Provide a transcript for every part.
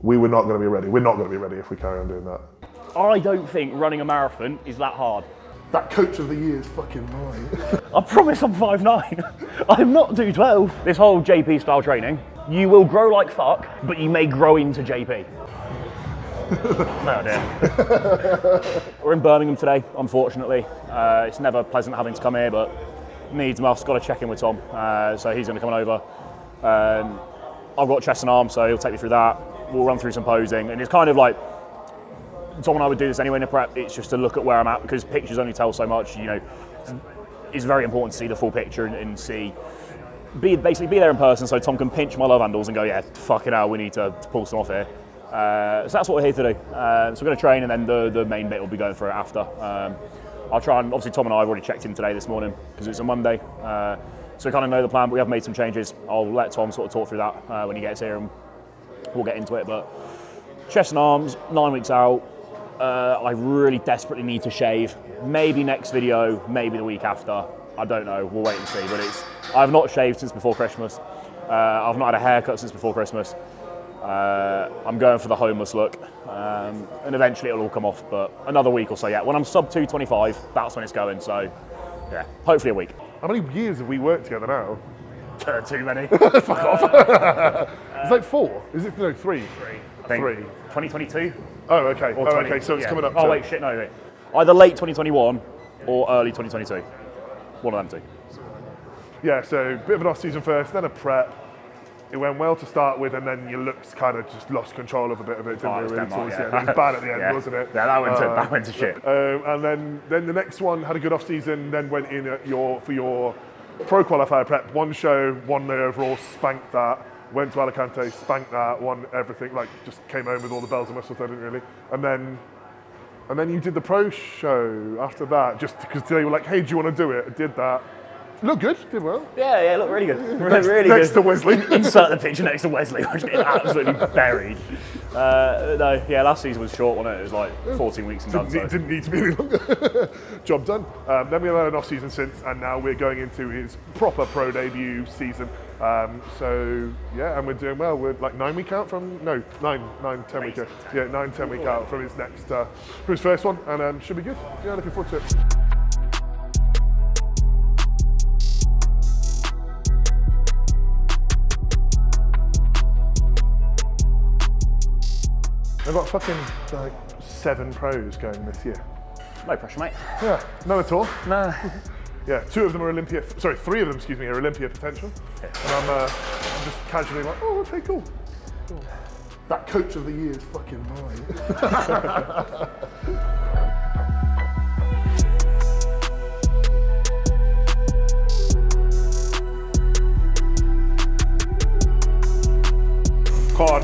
We were not going to be ready. We're not going to be ready if we carry on doing that. I don't think running a marathon is that hard. That coach of the year is fucking mine. I promise I'm 5'9". I'm not 212. This whole JP style training, you will grow like fuck, but you may grow into JP. No idea. We're in Birmingham today, unfortunately. It's never pleasant having to come here, but needs must. Got to check in with Tom, so he's going to come over. I've got chest and arms, so he'll take me through that. We'll run through some posing, and it's kind of like Tom and I would do this anyway in a prep. It's just to look at where I'm at, because pictures only tell so much. You know, it's very important to see the full picture and see, basically be there in person, so Tom can pinch my love handles and go, yeah, fucking hell, we need to pull some off here. So that's what we're here to do. So we're going to train, and then the main bit will be going through it after. I'll try and, obviously Tom and I have already checked in today this morning because it's a Monday. So we kind of know the plan, but we have made some changes. I'll let Tom sort of talk through that when he gets here, and we'll get into it. But chest and arms, 9 weeks out. I really desperately need to shave. Maybe next video, maybe the week after. I don't know, we'll wait and see. But I've not shaved since before Christmas. I've not had a haircut since before Christmas. I'm going for the homeless look, and eventually it'll all come off, but another week or so, yeah. When I'm sub 225, that's when it's going, so yeah, hopefully a week. How many years have we worked together now? Too many. Fuck off. It's like 4. Is it? No, 3. 3. 2022? Oh, okay. Or 20, okay, so it's coming up. Oh, wait, shit, no, wait. Either late 2021 or early 2022. One of them two. Yeah, so a bit of an off-season first, then a prep. It went well to start with, and then your looks kind of just lost control of a bit of it, didn't it? Really, towards the end. It was bad at the end, wasn't it? Yeah, that went to shit. And then the next one had a good off-season, then went in at for your pro qualifier prep. One show, won the overall, spanked that. Went to Alicante, spanked that, won everything. Like, just came home with all the bells and whistles, didn't really. And then you did the pro show after that, just because they were like, hey, do you want to do it? I did that. Looked good, did well. Yeah, looked really good. Really next good. to Wesley. Insert the picture next to Wesley, which is absolutely buried. No, yeah, last season was short, wasn't it? It was like 14 weeks and done. It didn't need to be any longer. Job done. Then we had an off-season since, and now we're going into his proper pro debut season. So yeah, and we're doing well. We're like 9 week out from 10 week out. Yeah, 9-10 week out from his next, from his first one, and should be good. Yeah, looking forward to it. I've got fucking like 7 pros going this year. No pressure, mate. Yeah, none at all. No. Yeah, 3 of them, are Olympia potential. Yeah. And I'm just casually like, oh, okay, cool. That coach of the year is fucking mine. Con!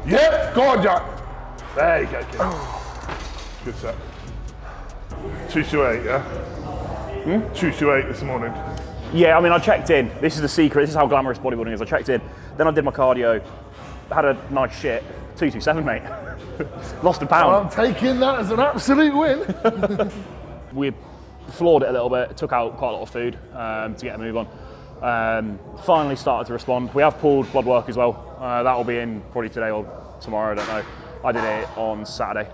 Yep, go on, Jack. There you go, kid. Good set. 228, yeah? 228 this morning. Yeah, I mean, I checked in. This is the secret. This is how glamorous bodybuilding is. I checked in. Then I did my cardio. Had a nice shit. 227, mate. Lost a pound. I'm taking that as an absolute win. We floored it a little bit. Took out quite a lot of food to get a move on. Finally started to respond. We have pulled blood work as well. That will be in probably today or tomorrow, I don't know. I did it on Saturday,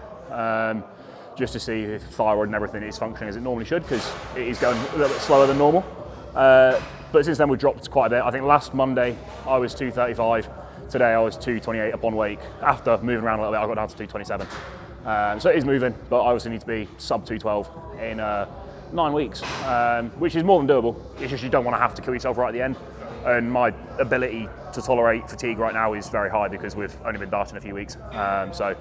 just to see if thyroid and everything is functioning as it normally should, because it is going a little bit slower than normal. But since then we've dropped quite a bit. I think last Monday I was 235. Today I was 228 up on wake. After moving around a little bit, I got down to 227. So it is moving, but I obviously need to be sub 212 in 9 weeks, which is more than doable. It's just you don't want to have to kill yourself right at the end. And my ability to tolerate fatigue right now is very high because we've only been dieting a few weeks. So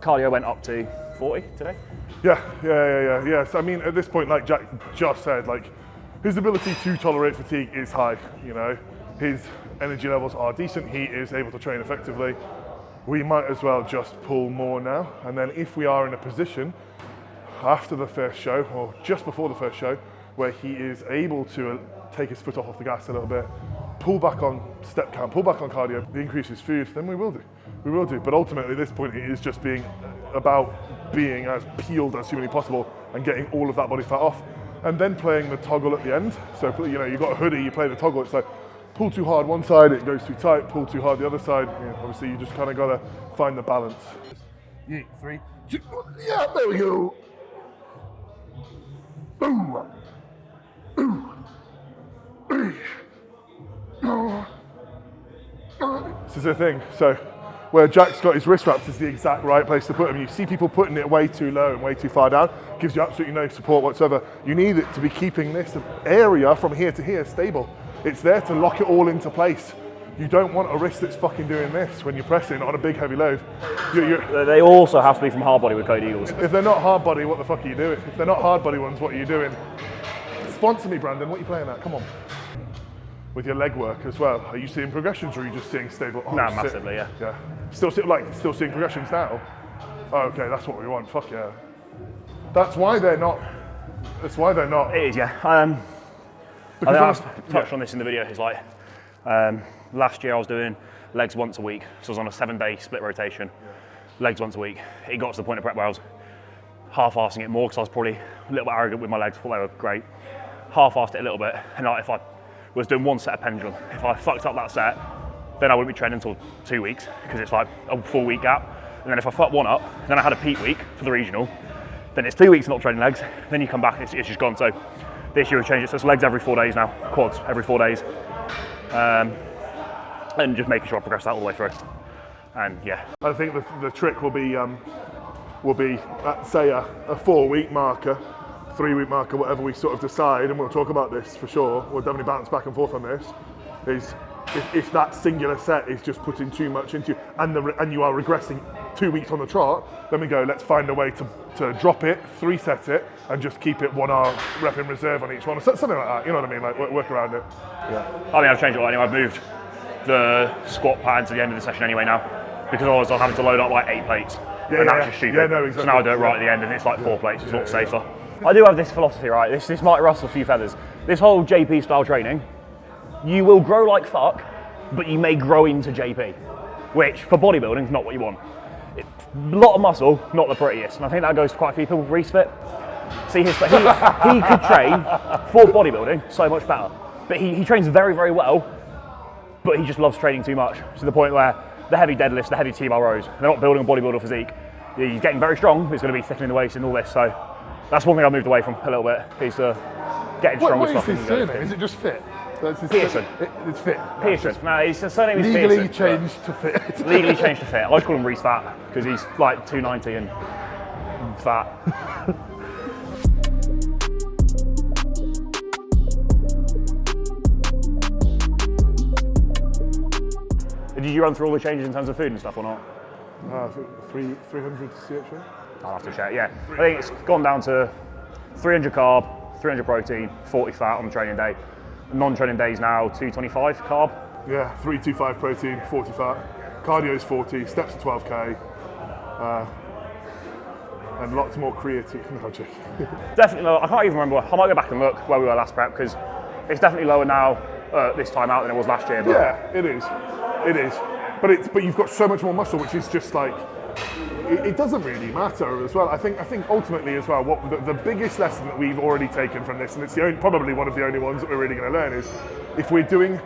cardio went up to 40 today. Yeah. So I mean, at this point, like Jack just said, like his ability to tolerate fatigue is high. You know, his energy levels are decent. He is able to train effectively. We might as well just pull more now. And then if we are in a position after the first show, or just before the first show, where he is able to take his foot off the gas a little bit, pull back on step count, pull back on cardio, increase his food, then we will do. But ultimately at this point it is just about being as peeled as humanly possible and getting all of that body fat off. And then playing the toggle at the end. So, you know, you've got a hoodie, you play the toggle, it's like pull too hard one side, it goes too tight, pull too hard the other side. You know, obviously, you just kind of got to find the balance. Yeah, 3, 2, yeah, there we go. Boom. This is the thing. So, where Jack's got his wrist wraps is the exact right place to put them. You see people putting it way too low and way too far down. Gives you absolutely no support whatsoever. You need it to be keeping this area from here to here stable. It's there to lock it all into place. You don't want a wrist that's fucking doing this when you're pressing on a big heavy load. They also have to be from hard body with Code Eagles. If they're not hard body, what the fuck are you doing? If they're not hard body ones, what are you doing? Sponsor me, Brandon. What are you playing at? Come on. With your leg work as well, are you seeing progressions or are you just seeing stable? Oh, No, massively, yeah. Yeah. Still seeing progressions now? Oh, okay, that's what we want. Fuck yeah. That's why they're not. It is, yeah. I think I've touched on this in the video. It's like last year I was doing legs once a week, so I was on a 7-day split rotation, legs once a week. It got to the point of prep where I was half-assing it more because I was probably a little bit arrogant with my legs, thought they were great. Half-assed it a little bit, and like if I was doing one set of pendulum, if I fucked up that set, then I wouldn't be training until 2 weeks because it's like a 4-week gap. And then if I fucked one up, then I had a peak week for the regional, then it's 2 weeks not training legs, then you come back and it's just gone. So this year we've changed it, so it's legs every 4 days now, quads every 4 days. And just making sure I progress that all the way through. And yeah. I think the trick will be say a 4-week marker, 3-week marker, whatever we sort of decide, and we'll talk about this for sure. We'll definitely bounce back and forth on this. Is if that singular set is just putting too much into you, and you are regressing 2 weeks on the trot, then we go, let's find a way to drop it, 3-set it, and just keep it 1 hour rep in reserve on each one, something like that. You know what I mean? Like work around it. Yeah. I mean, I've changed it all anyway. I've moved the squat pattern to the end of the session anyway now, because otherwise I'm having to load up like 8 plates. And that's just stupid. Yeah, no, exactly. So now I do it right at the end, and it's like 4 plates. It's a lot safer. I do have this philosophy, right? This might rustle a few feathers. This whole JP style training, you will grow like fuck, but you may grow into JP, which for bodybuilding is not what you want. A lot of muscle, not the prettiest, and I think that goes to quite a few people with Reese Fit. See, he could train for bodybuilding so much better, but he trains very, very well, but he just loves training too much to the point where the heavy deadlifts, the heavy T-bar rows, they're not building a bodybuilder physique. He's getting very strong, but he's going to be thickening the waist and all this, so that's one thing I moved away from a little bit, is getting strong with stuff. What is his surname? Is it just Fit? Pearson. It's Fit. Pearson. No, his surname is Legally Pearson. changed to Fit. Legally changed to Fit. I just call him Reese Fat because he's like 290 and fat. Did you run through all the changes in terms of food and stuff or not? I think 300 CHA. I'll have to check, yeah. I think it's gone down to 300 carb, 300 protein, 40 fat on the training day. Non-training days now, 225 carb. Yeah, 325 protein, 40 fat. Cardio is 40, steps to 12k. And lots more creatine. No, joking. Definitely lower. I can't even remember. I might go back and look where we were last prep because it's definitely lower now this time out than it was last year. But yeah, it is. It is. But you've got so much more muscle, which is just like, it doesn't really matter as well. I think ultimately as well, what the biggest lesson that we've already taken from this, and it's probably one of the only ones that we're really going to learn, is if we're doing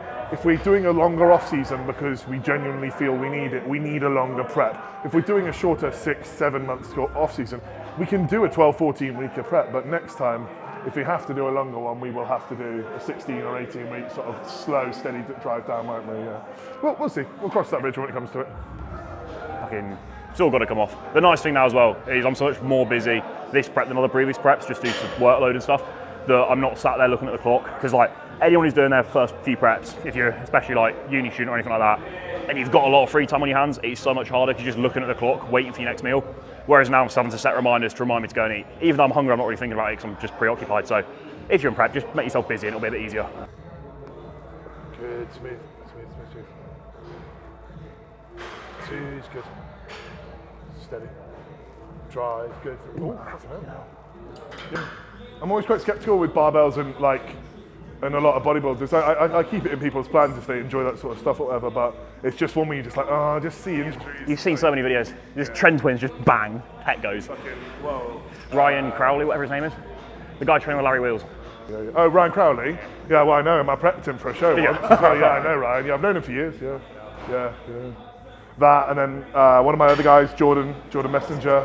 a longer off season because we genuinely feel we need it, we need a longer prep. If we're doing a shorter 6-7 months off season, we can do a 12-14 week prep, but next time, if we have to do a longer one, we will have to do a 16 or 18 week sort of slow, steady drive down, won't we? Yeah. Well, we'll see. We'll cross that bridge when it comes to it. It's all got to come off. The nice thing now as well is I'm so much more busy this prep than other previous preps, just due to workload and stuff, that I'm not sat there looking at the clock. Because like anyone who's doing their first few preps, if you're especially like uni student or anything like that, and you've got a lot of free time on your hands, it's so much harder because you're just looking at the clock, waiting for your next meal. Whereas now I'm having to set reminders to remind me to go and eat. Even though I'm hungry, I'm not really thinking about it because I'm just preoccupied. So if you're in prep, just make yourself busy and it'll be a bit easier. Good, smooth. Two's good. Steady. Drive, good. Oh, that's yeah. I'm always quite skeptical with barbells and a lot of bodybuilders. I keep it in people's plans if they enjoy that sort of stuff or whatever, but it's just one where you're just like, oh, just see injuries. You've seen so many videos. Just Trend Twins, just bang, head goes. Whoa. Ryan Crowley, whatever his name is. The guy training with Larry Wheels. Oh, Ryan Crowley? Yeah, well, I know him. I prepped him for a show once. So, yeah, I know Ryan. Yeah, I've known him for years. Yeah. That, and then one of my other guys, Jordan Messenger,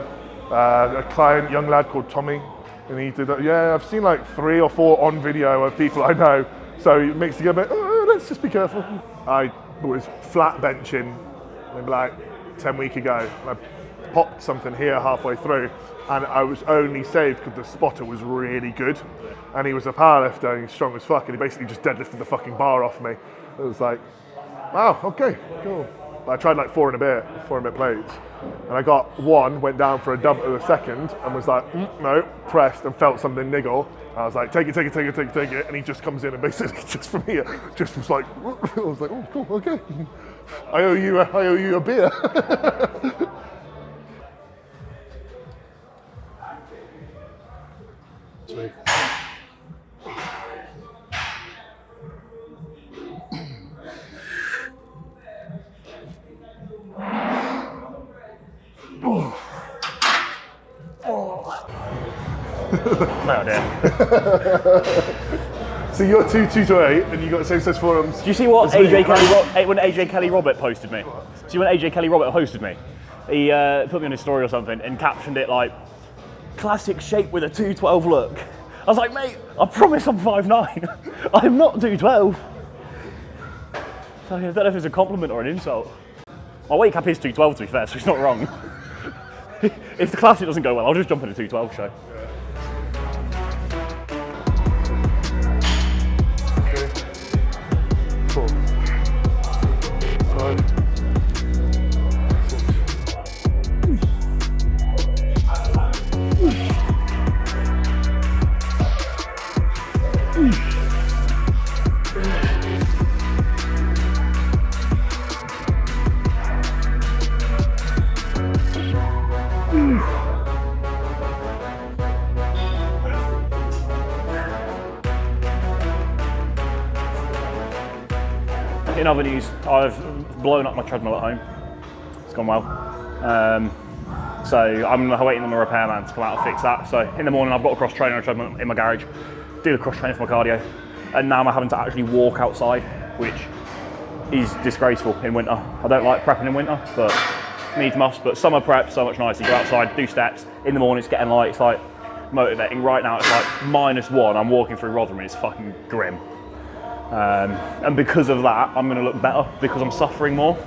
a client, young lad called Tommy, and he did that. Yeah, I've seen like 3 or 4 on video of people I know. So it makes you go a bit, let's just be careful. I was flat benching maybe like 10 weeks ago. I popped something here halfway through, and I was only saved because the spotter was really good. And he was a powerlifter, and he's strong as fuck, and he basically just deadlifted the fucking bar off me. It was like, wow, okay, cool. But I tried like 4 and a bit plates. And I got 1, went down for a double of a second, and was like, no, pressed and felt something niggle. I was like, take it. And he just comes in and basically just from here, just was like, I was like, oh, cool, okay. I owe you a beer. Sweet. No, dear. So you're 2'8", and you got the same size forearms. Do you see what when AJ Kelly Robert posted me? See when AJ Kelly Robert hosted me? He put me on his story or something and captioned it like, classic shape with a 212 look. I was like, mate, I promise I'm 5'9". I'm not 212. So I don't know if it's a compliment or an insult. My weight cap is 212 to be fair, so it's not wrong. If the classic doesn't go well, I'll just jump in a 212 show. In other news, I've blown up my treadmill at home. It's gone well. So I'm waiting on the repairman to come out and fix that. So in the morning I've got a cross trainer and treadmill in my garage, do the cross training for my cardio, and now I'm having to actually walk outside, which is disgraceful in winter. I don't like prepping in winter, but needs must. But summer prep, so much nicer. You go outside, do steps. In the morning it's getting light, it's like motivating. Right now it's like -1, I'm walking through Rotherham and it's fucking grim. And because of that, I'm going to look better because I'm suffering more.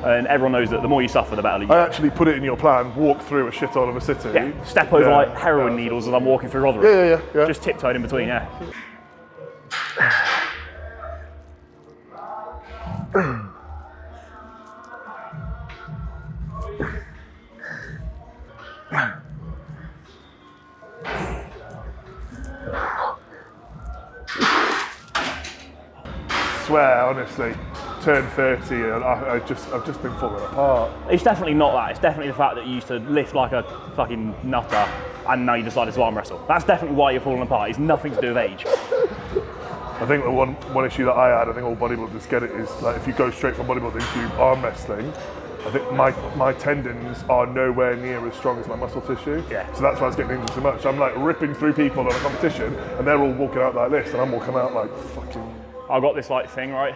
And everyone knows that the more you suffer, the better you I actually put it in your plan, walk through a shithole of a city. Yeah, step over like heroin needles as I'm walking through Rotherham. Yeah. Just tiptoeing in between, yeah. Swear, honestly, turned 30 and I've just been falling apart. It's definitely not that. It's definitely the fact that you used to lift like a fucking nutter and now you decided to arm wrestle. That's definitely why you're falling apart. It's nothing to do with age. I think the one issue that I had, I think all bodybuilders get it, is like if you go straight from bodybuilding to arm wrestling, I think my tendons are nowhere near as strong as my muscle tissue. Yeah. So that's why I was getting injured so much. I'm like ripping through people on a competition and they're all walking out like this and I'm walking out like fucking... I've got this like thing, right?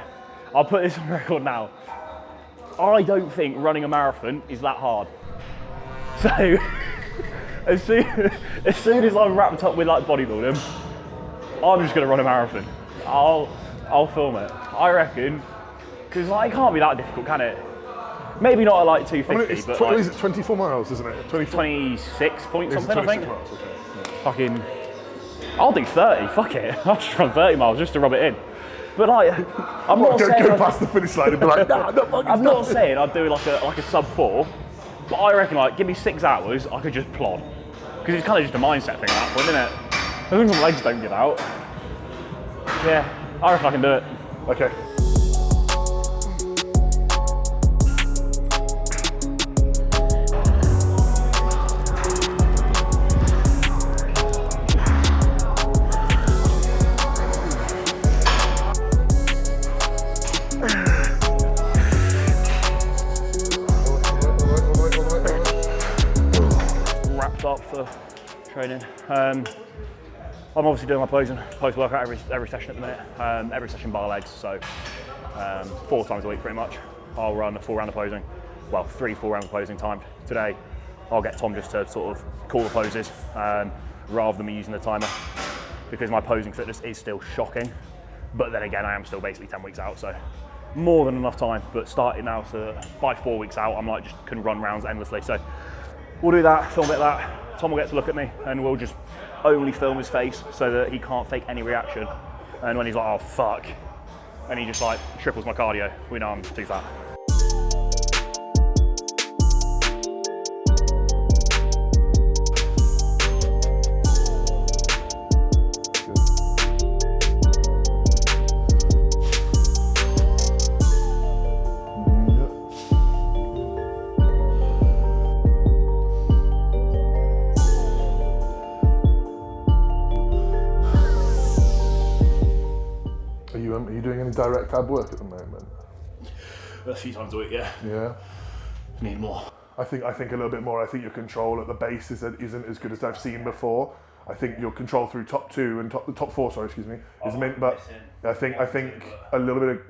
I'll put this on record now. I don't think running a marathon is that hard. So, as soon as I'm wrapped up with like bodybuilding, I'm just gonna run a marathon. I'll film it. I reckon, because like, it can't be that difficult, can it? Maybe not at like 250, but like, is it 24 miles, isn't it? 26 point something, I think. Miles, okay. Yeah. Fucking, I'll do 30. Fuck it. I'll just run 30 miles just to rub it in. But like, I'm not saying go past the finish line and be like, nah, I'm not saying I'd do like a sub 4, but I reckon like give me 6 hours, I could just plod. Because it's kind of just a mindset thing at that point, isn't it? As long as my legs don't get out. Yeah, I reckon I can do it. Okay. Wrapped up for training. I'm obviously doing my post-workout every session at the minute, every session bar legs, so 4 times a week pretty much. I'll run a full round of posing, well 3 full rounds of posing timed. Today I'll get Tom just to sort of call the poses rather than me using the timer, because my posing fitness is still shocking, but then again I am still basically 10 weeks out, so more than enough time. But starting now, so by 4 weeks out I'm like just can run rounds endlessly, so we'll do that, film a bit of that. Tom will get to look at me and we'll just only film his face so that he can't fake any reaction, and when he's like, oh fuck, and he just like triples my cardio, we know I'm too fat. Are you doing any direct ab work at the moment? A few times a week, yeah. Yeah. Need more. I think a little bit more. I think your control at the base isn't as good as I've seen before. I think your control through top 2 and top 4, sorry, excuse me, is meant. But I think a little bit of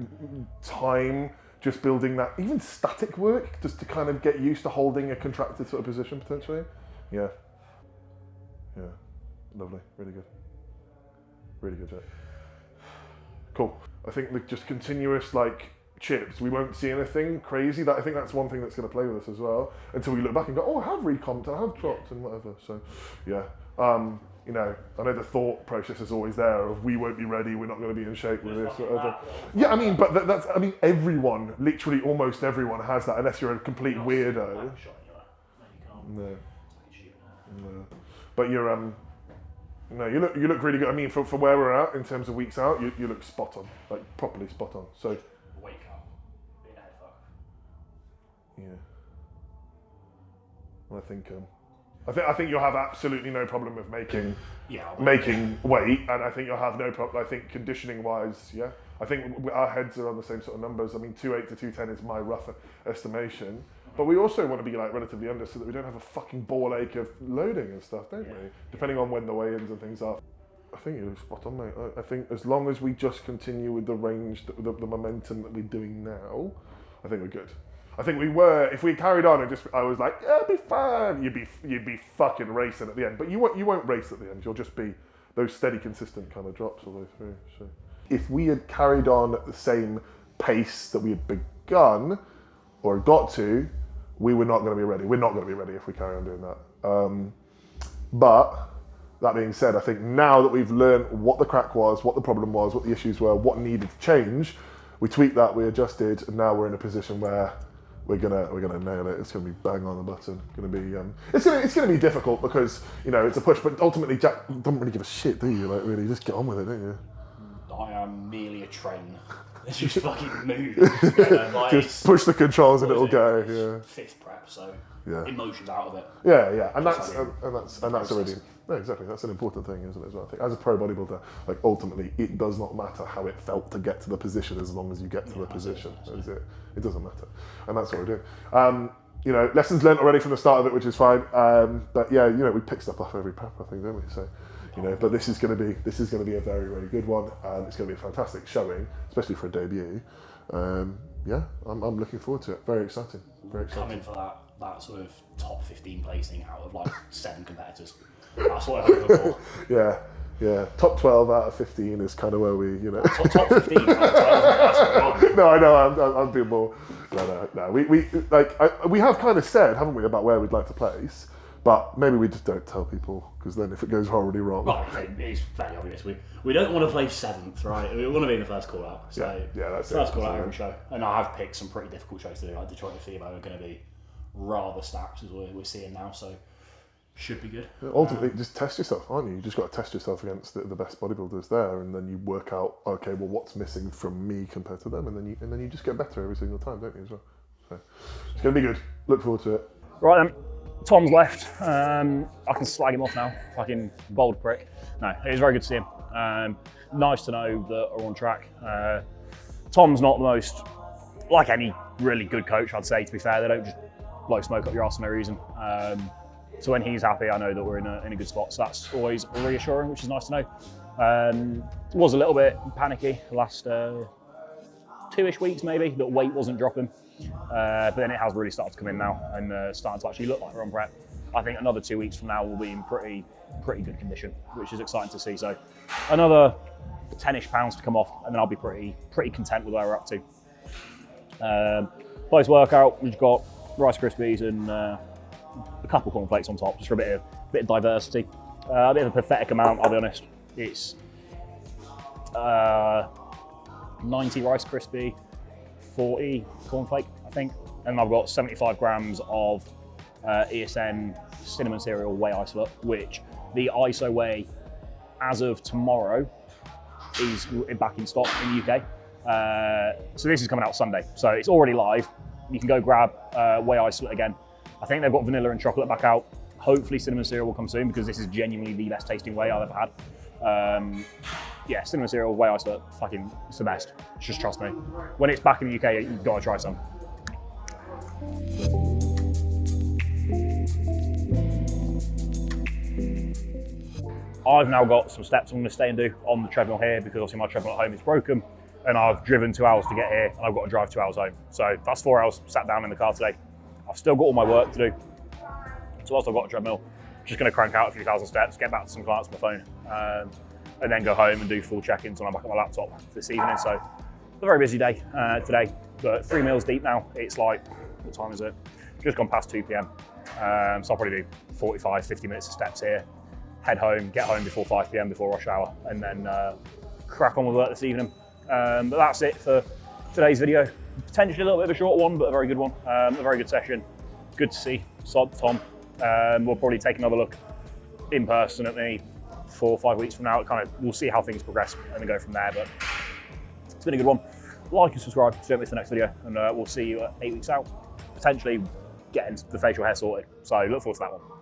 time just building that, even static work, just to kind of get used to holding a contracted sort of position potentially. Yeah. Yeah. Lovely. Really good. Really good, Jack. Cool. I think just continuous like chips, we won't see anything crazy. I think that's one thing that's going to play with us as well, until we look back and go, oh, I have recomped, I have dropped and whatever. So yeah, you know, I know the thought process is always there of we won't be ready, we're not going to be in shape with this, whatever. Yeah, I mean, but that's, I mean, everyone, literally almost everyone has that, unless you're a complete weirdo. No. No. But you're no, you look really good. I mean, for where we're at in terms of weeks out, you look spot on, like properly spot on. So wake up, being a head fuck. Yeah. Well, I think you'll have absolutely no problem with making weight, and I think you'll have no problem. I think conditioning wise, yeah. I think our heads are on the same sort of numbers. I mean, 2.8 to 210 is my rough estimation. But we also want to be like relatively under so that we don't have a fucking ball ache of loading and stuff, don't we? Depending on when the weigh-ins and things are. I think you're spot on, mate. I think as long as we just continue with the range, the momentum that we're doing now, I think we're good. I think we were, if we carried on and I was like, yeah, it'll be fine, you'd be fucking racing at the end. But you won't race at the end. You'll just be those steady, consistent kind of drops all the way through. So if we had carried on at the same pace that we had begun or got to, we were not going to be ready. We're not going to be ready if we carry on doing that. But that being said, I think now that we've learned what the crack was, what the problem was, what the issues were, what needed to change, we tweaked that, we adjusted, and now we're in a position where we're gonna nail it. It's gonna be bang on the button. It's gonna be difficult because you know it's a push, but ultimately Jack doesn't really give a shit, do you? Like really, just get on with it, don't you? I am merely a train. It's just fucking moving. Like, just push the controls and it'll go. Yeah. 5th prep, so yeah. Emotions out of it. Yeah, and that's already no, exactly. That's an important thing, isn't it? As well, I think as a pro bodybuilder, like ultimately, it does not matter how it felt to get to the position as long as you get to the position. That's it. It doesn't matter, and that's what we're doing. You know, lessons learned already from the start of it, which is fine. But yeah, you know, we pick stuff up every prep, I think, don't we? So. You know, but this is going to be a very, very good one, and it's going to be a fantastic showing, especially for a debut. Yeah, I'm looking forward to it. Very exciting. Very exciting. Coming for that sort of top 15 placing out of like 7 competitors. That's what I'm hoping for. Yeah. Top 12 out of 15 is kind of where we, you know. Top 15 out of 12. No, I know. I'm being more. No. We have kind of said, haven't we, about where we'd like to place. But maybe we just don't tell people, because then if it goes horribly wrong... Well, it's fairly obvious. We don't want to play 7th, right? We want to be in the first call-out. So yeah, that's first call-out every show. And I have picked some pretty difficult shows to do. Like Detroit and FIBO are going to be rather stacked, as we're seeing now, so should be good. Yeah, ultimately, just test yourself, aren't you? You just got to test yourself against the best bodybuilders there, and then you work out, okay, well, what's missing from me compared to them, and then you just get better every single time, don't you, as well? So it's going to be good. Look forward to it. Right then. Tom's left. I can slag him off now. Fucking bold prick. No, it was very good to see him. Nice to know that we're on track. Tom's not the most, like any really good coach, I'd say, to be fair. They don't just blow smoke up your arse for no reason. So when he's happy, I know that we're in a good spot. So that's always reassuring, which is nice to know. Was a little bit panicky the last 2-ish weeks maybe, that weight wasn't dropping. But then it has really started to come in now and starting to actually look like we're on prep. I think another 2 weeks from now we'll be in pretty good condition, which is exciting to see. So another 10-ish pounds to come off, and then I'll be pretty content with where we're up to. Post workout, we've got Rice Krispies and a couple cornflakes on top, just for a bit of diversity. A bit of a pathetic amount, I'll be honest. It's 90 Rice Krispie, 40 cornflake, I think, and I've got 75 grams of ESN cinnamon cereal whey isolate, which the ISO whey, as of tomorrow, is back in stock in the UK. So this is coming out Sunday, so it's already live. You can go grab whey isolate again. I think they've got vanilla and chocolate back out. Hopefully cinnamon cereal will come soon, because this is genuinely the best tasting whey I've ever had. Yeah, cinnamon cereal, whey isolate, fucking, it's the best. Just trust me. When it's back in the UK, you've got to try some. I've now got some steps I'm going to stay and do on the treadmill here, because obviously my treadmill at home is broken, and I've driven 2 hours to get here, and I've got to drive 2 hours home. So that's 4 hours sat down in the car today. I've still got all my work to do. So whilst I've got a treadmill, I'm just going to crank out a few thousand steps, get back to some clients on my phone, and then go home and do full check-ins when I'm back on my laptop this evening. So a very busy day today, but 3 meals deep now. It's like, what time is it? Just gone past 2 p.m. So I'll probably do 45, 50 minutes of steps here, head home, get home before 5 p.m. before rush hour, and then crack on with work this evening. But that's it for today's video. Potentially a little bit of a short one, but a very good one. A very good session. Good to see Tom. We'll probably take another look in person at me 4 or 5 weeks from now. We'll see how things progress and then go from there. But it's been a good one. Like and subscribe so you don't miss the next video, and we'll see you 8 weeks out, potentially getting the facial hair sorted. So look forward to that one.